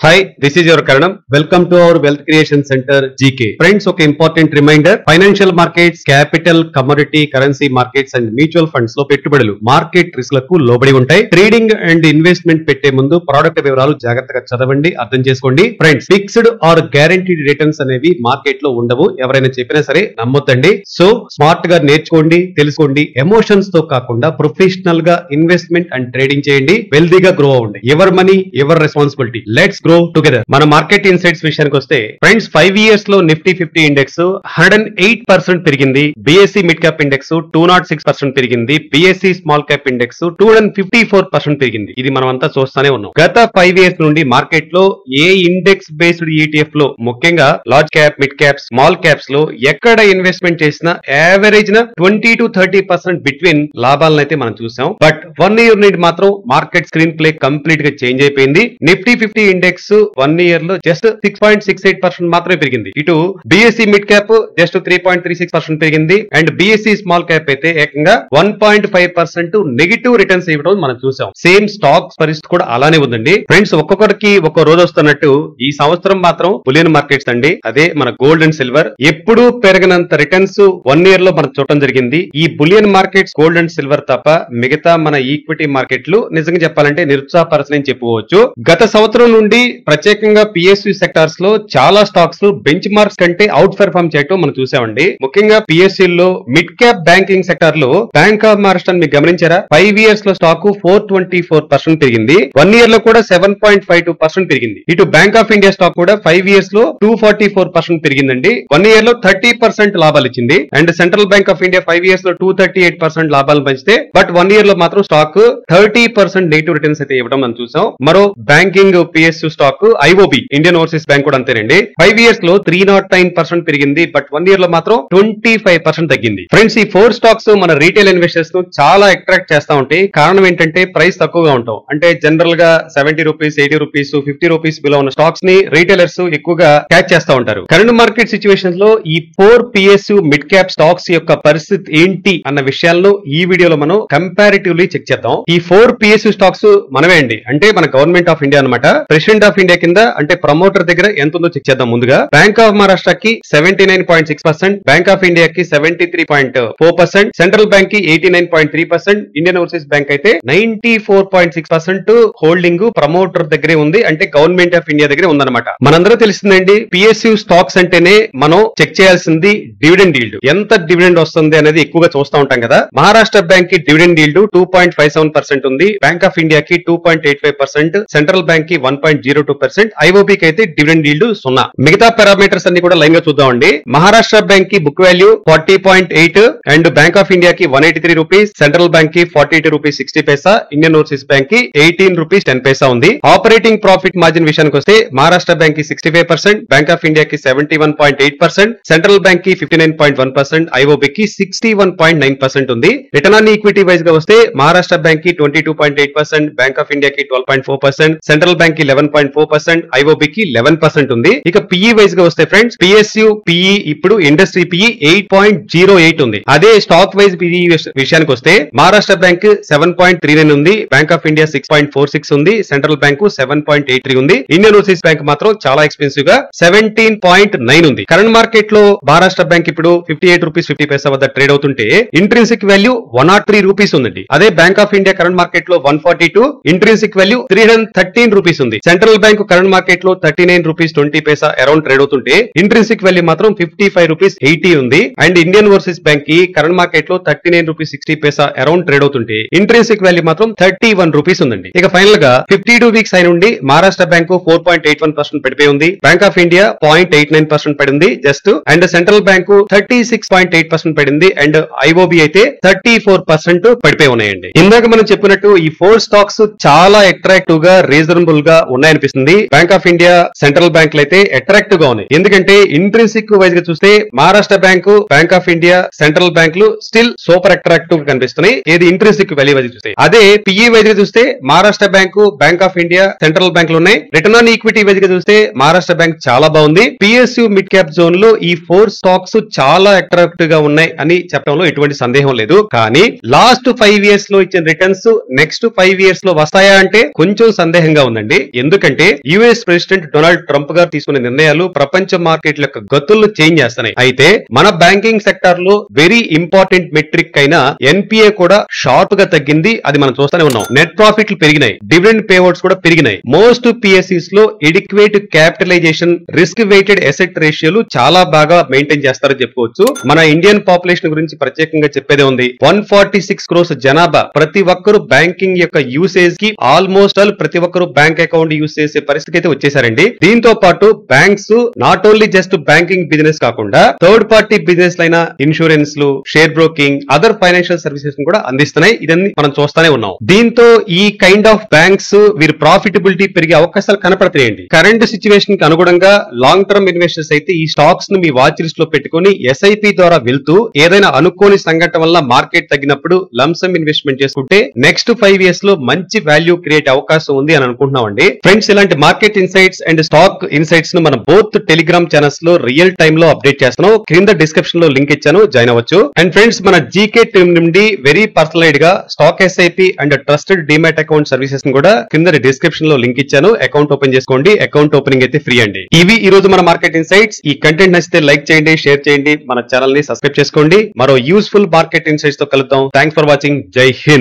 Hi, this is your Karanam. Welcome to our Wealth Creation Center GK. Friends, ఒక important reminder, financial markets, capital, commodity, currency markets and mutual funds లో పెట్టుబడులు market risk లకు లోబడి ఉంటాయి. Trading and investment పెట్టే ముందు product వివరాలు జాగ్రత్తగా చదవండి, అర్థం చేసుకోండి. Friends, fixed or guaranteed returns అనేవి మార్కెట్ లో ఉండవు. ఎవరైనా చెప్పినా సరే నమ్మొద్దండి. సో స్మార్ట్ గా నేర్చుకోండి, తెలుసుకోండి. ఎమోషన్స్ తో కాకుండా ప్రొఫెషనల్ గా ఇన్వెస్ట్మెంట్ అండ్ ట్రేడింగ్ చేయండి. వెల్దీగా గ్రో అవ్వండి. Ever money ever responsibility. Let's grow together. మన మార్కెట్ ఇన్సైట్స్ విషయానికి వస్తే ఫ్రెండ్స్, 5 years లో నిఫ్టీ 50 ఇండెక్స్ 108% పెరిగింది. బిఎస్సి మిడ్ క్యాప్ ఇండెక్స్ 206% పెరిగింది. బిఎస్సి స్మాల్ క్యాప్ ఇండెక్స్ 254% పెరిగింది. ఇది మనం అంతా చూస్తానే ఉన్నాం. గత 5 years నుండి మార్కెట్ లో ఏ ఇండెక్స్ బేస్డ్ ఈటీఎఫ్ లో, ముఖ్యంగా large cap, mid cap, small caps లో ఎక్కడ ఇన్వెస్ట్మెంట్ చేసినా యావరేజ్ న 20 to 30% బిట్వీన్ లాభాలను అయితే మనం చూసాం. బట్ 1 year నుండి మాత్రం మార్కెట్ స్క్రీన్ ప్లే కంప్లీట్ గా చేంజ్ అయిపోయింది. నిఫ్టీ 50 ఇండెక్స్ 1 year లో జస్ట్ 6.68% మాత్రమే పెరిగింది. ఇటు బిఎస్సి మిడ్ క్యాప్ జస్ట్ 3.36% పెరిగింది. అండ్ బిఎస్సి స్మాల్ క్యాప్ అయితే ఏకంగా 1.5% నెగిటివ్ రిటర్న్స్ ఇవ్వడం మనం చూసాం. సేమ్ స్టాక్స్ పరిస్థితి కూడా అలానే ఉందండి. ఫ్రెండ్స్, ఒక్కొక్కరికి ఒక్కో రోజు వస్తున్నట్టు ఈ సంవత్సరం మాత్రం బులియన్ మార్కెట్స్ అండి, అదే మన గోల్డ్ అండ్ సిల్వర్ ఎప్పుడూ పెరగనంత రిటర్న్స్ 1 year లో మనం చూడటం జరిగింది. ఈ bullion markets, gold and silver తప్ప మిగతా మన ఈక్విటీ మార్కెట్లు నిజంగా చెప్పాలంటే నిరుత్సాహపరచని చెప్పుకోవచ్చు. గత సంవత్సరం నుండి ప్రత్యేకంగా పిఎస్యు సెక్టార్స్ లో చాలా స్టాక్స్ బెంచ్ మార్క్స్ కంటే అవుట్ పెర్ఫార్మ్ చేయటం మనం చూసామండి. ముఖ్యంగా పిఎస్యుల్లో మిడ్ క్యాప్ బ్యాంకింగ్ సెక్టార్ లో బ్యాంక్ ఆఫ్ మహారాష్ట్ర మీరు గమనించారా? 5 years లో స్టాక్ 424% పెరిగింది. 1 year లో కూడా 7.52% పెరిగింది. ఇటు బ్యాంక్ ఆఫ్ ఇండియా స్టాక్ కూడా 5 years లో 244% పెరిగిందండి. 1 year లో 30% లాభాలు ఇచ్చింది. And central bank of India 5 years లో 238% లాభాలు పెంచితే, బట్ 1 year లో మాత్రం స్టాక్ 30% నెగిటివ్ రిటర్న్స్ అయితే ఇవ్వడం మనం చూసాం. మరో banking PSU stock IOB, Indian Overseas Bank కూడా అంతేనండి. 5 years లో 309% పెరిగింది. బట్ 1 year లో మాత్రం 25% తగ్గింది. ఫ్రెండ్స్, ఈ 4 స్టాక్స్ మన రీటైల్ ఇన్వెస్టర్స్ ను చాలా అట్రాక్ట్ చేస్తా ఉంటాయి. కారణం ఏంటంటే ప్రైస్ తక్కువగా ఉంటాం. అంటే జనరల్ గా 70 రూపీస్, 80 రూపీస్, 50 రూపీస్ బిలో ఉన్న స్టాక్స్ ని రీటైలర్స్ ఎక్కువగా క్యాచ్ చేస్తా ఉంటారు. కరెంట్ మార్కెట్ సిచ్యువేషన్ లో ఈ 4 పిఎస్యు మిడ్ క్యాప్ స్టాక్స్ యొక్క పరిస్థితి ఏంటి అన్న విషయాలను ఈ వీడియోలో మనం కంపారిటివ్లీ చెక్ చేద్దాం. ఈ 4 పిఎస్యు స్టాక్స్ మనమే అండి, అంటే మన గవర్నమెంట్ ఆఫ్ ఇండియా అనమాట. ప్రెసిడెంట్ ఆఫ్ ఇండియా కింద అంటే ప్రమోటర్ దగ్గర ఎంత ఉందో చెక్ చేద్దాం. ముందుగా బ్యాంక్ ఆఫ్ మహారాష్ట్రకి 79.6%, బ్యాంక్ ఆఫ్ ఇండియాకి 73.4%, సెంట్రల్ బ్యాంక్ కి 89.3%, ఇండియన్ ఓవర్సీస్ బ్యాంక్ అయితే 94.6% హోల్డింగ్ ప్రమోటర్ దగ్గరే ఉంది, అంటే గవర్నమెంట్ ఆఫ్ ఇండియా దగ్గరే ఉందన్నమాట. మనందరూ తెలిసిందండి, పిఎస్యు స్టాక్స్ అంటేనే మనం చెక్ చేయాల్సింది డివిడెండ్ ఈల్డ్. ఎంత డివిడెండ్ వస్తుంది అనేది ఎక్కువగా చూస్తూ ఉంటాం కదా. మహారాష్ట్ర బ్యాంక్ కి డివిడెండ్ ఈల్డ్ 2.57% ఉంది, బ్యాంక్ ఆఫ్ ఇండియాకి 2.85%, సెంట్రల్ బ్యాంక్ కి 1.02%, ఐఓబికి అయితే డివిడెండ్ ఈల్డ్ 0. మిగతా పారామీటర్స్ అన్ని కూడా లైన్ గా చూద్దామండి. మహారాష్ట్ర బ్యాంక్ కి book value 40.8 and bank of India కి 183 రూపీస్, సెంట్రల్ బ్యాంక్ కి 42 రూపీస్ 60 పైసా, ఇండియన్ ఓవర్సీస్ బ్యాంక్ కి 18 రూపీస్ 10 పైసా ఉంది. ఆపరేటింగ్ ప్రాఫిట్ మార్జిన్ విషయానికి వస్తే మహారాష్ట్ర బ్యాంక్ కి 65%, బ్యాంక్ ఆఫ్ ఇండియా కి 71.8%, సెంట్రల్ బ్యాంక్ కి 59.1%, ఐఓబికి 61.9% ఉంది. రిటర్న్ ఆన్ ఈక్విటీ వైజ్ గా వస్తే మహారాష్ట్ర బ్యాంక్ కి 22.8%, బ్యాంక్ ఆఫ్ ఇండియా కి 12.4%, సెంట్రల్ బ్యాంక్ కి 11.4%, ఐఓబికి 11% ఉంది. ఇక పిఈ వైజ్ గా వస్తే ఫ్రెండ్స్, పిఎస్యు పిఈ ఇప్పుడు ఇండస్ట్రీ పిఈ 8.08 ఉంది. అదే స్టాక్ వైజ్ పిఈ విషయానికి వస్తే మహారాష్ట్ర బ్యాంక్ 7.39 ఉంది, బ్యాంక్ ఆఫ్ ఇండియా 6.46 ఉంది, సెంట్రల్ బ్యాంక్ 7.83 ఉంది, ఇండియన్ ఓవర్సీస్ బ్యాంక్ మాత్రం చాలా ఎక్స్పెన్సివ్ గా 17.9 ఉంది. కరెంట్ మార్కెట్ లో మహారాష్ట్ర బ్యాంక్ ఇప్పుడు 58 రూపీస్ 50 పైసా వద్ద ట్రేడ్ అవుతుంటే ఇంట్రిన్సిక్ వాల్యూ 103 రూపీస్ ఉందండి. అదే bank of India current market లో 142, ఇంట్రిన్సిక్ వాల్యూ 313 రూపీస్ ఉంది. సెంట్రల్ బ్యాంక్ కరెంట్ మార్కెట్ లో 39 రూపీస్ 20 పైసా అరౌండ్ ట్రేడ్ అవుతుంటే ఇంట్రిన్సిక్ వాల్యూ మాత్రం 55 రూపీస్ 80 ఉంది. అండ్ ఇండియన్ ఓవర్సీస్ బ్యాంక్ కి కరెంట్ మార్కెట్ లో 39 రూపీస్ 60 పైసా అరౌండ్ ట్రేడ్ అవుతుంటే ఇంట్రిన్సిక్ వాల్యూ మాత్రం 31 రూపీస్ ఉందండి. ఇక ఫైనల్ గా 52 వీక్స్ అయిన నుండి మహారాష్ట్ర బ్యాంక్ 4.81% పడిపోయి ఉంది, బ్యాంక్ ఆఫ్ ఇండియా 0.89% పడింది జస్ట్, అండ్ సెంట్రల్ బ్యాంక్ 36.8% పడింది, అండ్ ఐఓబి అయితే 34% పడిపోయి ఉన్నాయండి. ఇందాక మనం చెప్పినట్టు ఈ 4 స్టాక్స్ చాలా అట్రాక్టివ్ గా, రీజనబుల్ గా ఉన్నాయనిపిస్తుంది. Bank of India, Central Bank అయితే అట్రాక్టివ్ గా ఉన్నాయి. ఎందుకంటే ఇంట్రిన్సిక్ వైజ్ గా చూస్తే Maharashtra bank, Bank of India, Central బ్యాంకులు స్టిల్ సూపర్ అట్రాక్టివ్ గా కనిపిస్తున్నాయి. ఏది ఇంట్రిన్సిక్ వాల్యూ వైజ్ చూస్తే. అదే పిఈ వైజ్ గా చూస్తే Maharashtra bank, Bank of India, Central బ్యాంకులు ఉన్నాయి. రిటర్న్ ఆన్ ఈక్విటీ వైజ్ గా చూస్తే మహారాష్ట్ర బ్యాంక్ చాలా బాగుంది. పిఎస్యు మిడ్ క్యాప్ జోన్ లో ఈ 4 స్టాక్స్ చాలా అట్రాక్టివ్ గా ఉన్నాయి అని చెప్పడంలో ఎటువంటి సందేహం లేదు. కానీ లాస్ట్ 5 years లో ఇచ్చిన రిటర్న్స్ నెక్స్ట్ 5 years లో వస్తాయా అంటే కొంచెం సందేహంగా ఉందండి. ఎందుకంటే ఎందుకంటే యుఎస్ ప్రెసిడెంట్ డొనాల్డ్ ట్రంప్ గారు తీసుకునే నిర్ణయాలు ప్రపంచ మార్కెట్ల యొక్క గతులను చేంజ్ చేస్తున్నాయి. అయితే మన బ్యాంకింగ్ సెక్టార్ లో వెరీ ఇంపార్టెంట్ మెట్రిక్ అయిన ఎన్పిఏ కూడా షార్ప్ గా తగ్గింది. అది మనం చూస్తూనే ఉన్నాం. నెట్ ప్రాఫిట్లు పెరిగినాయి, డివిడెండ్ పేఅవుట్స్ కూడా పెరిగినాయి. మోస్ట్ పిఎస్సిస్ లో adequate capitalisation, risk weighted asset రేషియోలు చాలా బాగా మెయింటైన్ చేస్తారని చెప్పుకోవచ్చు. మన ఇండియన్ పాపులేషన్ గురించి ప్రత్యేకంగా చెప్పేదే ఉంది. 146 crores జనాభా, ప్రతి ఒక్కరు బ్యాంకింగ్ యొక్క యూసేజ్ కి ఆల్మోస్ట్ ఆల్ ప్రతి ఒక్కరు బ్యాంక్ అకౌంట్ యూజ్ చేసే పరిస్థితికి అయితే వచ్చేసారండి. దీంతో పాటు banks not only just banking business కాకుండా థర్డ్ పార్టీ బిజినెస్ లైన ఇన్సూరెన్స్ లు, share broking, other financial services కూడా అందిస్తున్నాయి. ఇదన్నీ మనం చూస్తానే ఉన్నాం. దీంతో ఈ కైండ్ ఆఫ్ బ్యాంక్స్ వీరి ప్రాఫిటబిలిటీ పెరిగే అవకాశాలు కనపడుతున్నాయండి. కరెంట్ సిచ్యువేషన్ కి అనుగుణంగా లాంగ్ టర్మ్ ఇన్వెస్టర్స్ అయితే ఈ స్టాక్స్ ను మీ వాచ్ లిస్ట్ లో పెట్టుకుని ఎస్ఐపి ద్వారా వెళ్తూ ఏదైనా అనుకోని సంఘటన వల్ల మార్కెట్ తగ్గినప్పుడు లంసమ్ ఇన్వెస్ట్మెంట్ చేసుకుంటే నెక్స్ట్ 5 years లో మంచి వాల్యూ క్రియేట్ అవకాశం ఉంది అని అనుకుంటున్నామండి. ఫ్రెండ్స్, ఇలాంటి market insights and stock insights ను మనం బోత్ టెలిగ్రామ్ ఛానల్స్ లో రియల్ టైమ్ లో అప్డేట్ చేస్తున్నాం. క్రింద డిస్క్రిప్షన్ లో లింక్ ఇచ్చాను, జాయిన్ అవ్వచ్చు. అండ్ ఫ్రెండ్స్, మన జీకే టీమ్ నుండి వెరీ పర్సనలైజ్ గా stock SIP and trusted demat account services కూడా కింద డిస్క్రిప్షన్ లో లింక్ ఇచ్చాను. అకౌంట్ ఓపెన్ చేసుకోండి. అకౌంట్ ఓపెనింగ్ అయితే ఫ్రీ అండి. ఇవి ఈ రోజు మన మార్కెట్ ఇన్సైట్స్. ఈ కంటెంట్ నచ్చితే లైక్ చేయండి, షేర్ చేయండి, మన ఛానల్ ని సబ్స్క్రైబ్ చేసుకోండి. మరో యూస్ఫుల్ మార్కెట్ ఇన్సైట్స్ తో కలుద్దాం. Thanks for watching. జై హింద్.